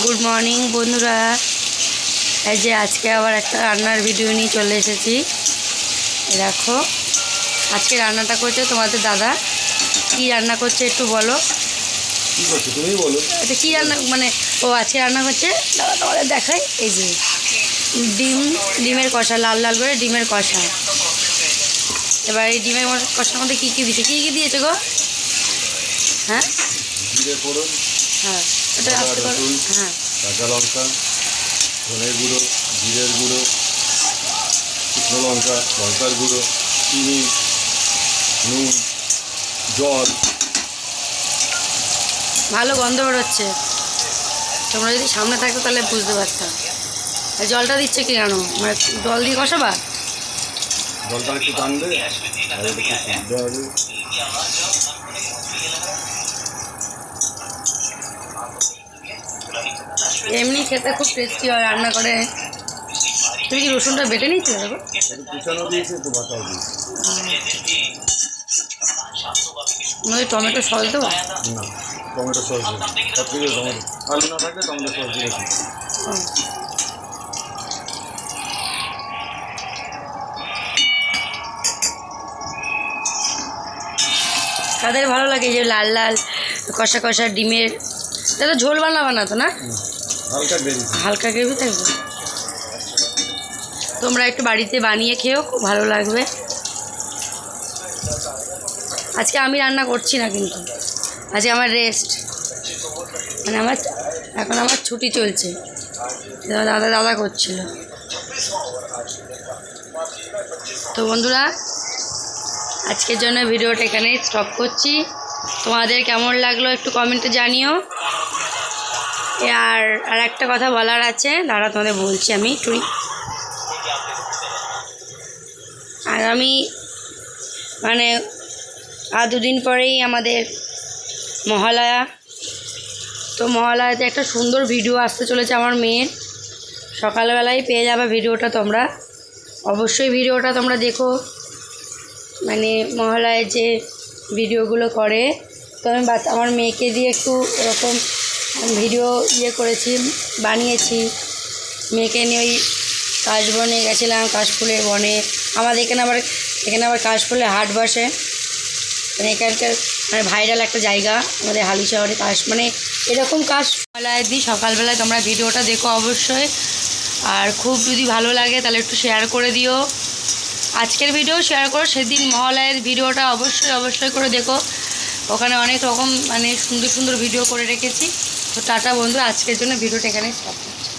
Good morning বন্ধুরা। এই যে আজকে আবার একটা রান্নার ভিডিও নিয়ে চলে এসেছি। দেখো আজকে রান্নাটা করছে তোমাদের দাদা। কি রান্না করছে একটু বলো। কি করছো তুমি বলো। এটা কি রান্না মানে ও আজকে রান্না করছে দাদা, তোমাদের দেখাই। এই যে ডিমের কষা, লাল লাল করে ডিমের কষা। এবার এই ডিমের কষার মধ্যে কী কী দিয়েছে, কী কী দিয়েছে গো? হ্যাঁ জিরে ফোড়ন, হ্যাঁ এটা আদা, আস্তে করো। রসুন, হ্যাঁ কাঁচা লঙ্কা, ধনের গুঁড়ো, জিরের গুঁড়ো, শুকনো লঙ্কা, লঙ্কার গুঁড়ো, চিনি, নুন, জল। ভালো গন্ধ বেরোচ্ছে। তোমরা যদি সামনে থাকতো তাহলে বুঝতে পারতাম। আর জলটা দিচ্ছে কি জানো, মানে জল দিয়ে কষাবা। জলটা একটু টানবে আর একটু সিদ্ধ হবে। এমনি খেতে খুব টেস্টি হয় রান্না করে। তুমি কি রসুনটা বেটে নিচ্ছিলে দেখো? একটু কুচানো দিয়েছে, একটু বাটাও দিয়েছে। আমাদের টমেটো সস দেবো না, টমেটো সস দেবো। সব থেকে টমেটো, আলু না থাকলে টমেটো সস দিয়েছি। তাদের ভালো লাগে যে লাল লাল কষা কষা ডিমের। তাহলে ঝোল বানাবা না তো না, হালকা গ্রেভি, হালকা গ্রেভি থাকবে। তোমরা একটু বাড়িতে বানিয়ে খেও, খুব ভালো লাগবে। আজকে আমি রান্না করছি না, কিন্তু আজকে আমার রেস্ট, মানে এখন আমার ছুটি চলছে। দাদা করছিল। তো বন্ধুরা আজকের জন্য ভিডিওটা এখানেই স্টপ করছি। তোমাদের কেমন লাগলো একটু কমেন্টে জানিও। আর একটা কথা বলার আছে, দাঁড়া তোমাদের বলছি আমি একটু। আগামী মানে আর দুদিন পরেই আমাদের মহালয়া। তো মহালয়াতে একটা সুন্দর ভিডিও আসতে চলেছে আমার মেয়ের। সকালবেলায় পেয়ে যাবে ভিডিওটা তোমরা। অবশ্যই ভিডিওটা তোমরা দেখো। মানে মহালয়ার যে ভিডিওগুলো করে, তো আমি আমার মেয়েকে দিয়ে একটু এরকম ভিডিও করেছি, বানিয়েছি। মেয়েকে নিয়ে ওই কাশবনে গেছিলাম, কাশফুলের বনে। আমাদের এখানে আবার কাশফুলের হাট বসে। মানে এখানকার মানে ভাইরাল একটা জায়গা আমাদের হালি শহরে। মানে এরকম মহালয়ার দিন সকালবেলায় তোমরা ভিডিওটা দেখো অবশ্যই। আর খুব যদি ভালো লাগে তাহলে একটু শেয়ার করে দিও। আজকের ভিডিও শেয়ার করো, সেদিন মহালয়ার ভিডিওটা অবশ্যই করে দেখো। ওখানে অনেক রকম মানে সুন্দর সুন্দর ভিডিও করে রেখেছি। তো টাটা বন্ধু, আজকের জন্য ভিডিওটা এখানে স্টপ করছি।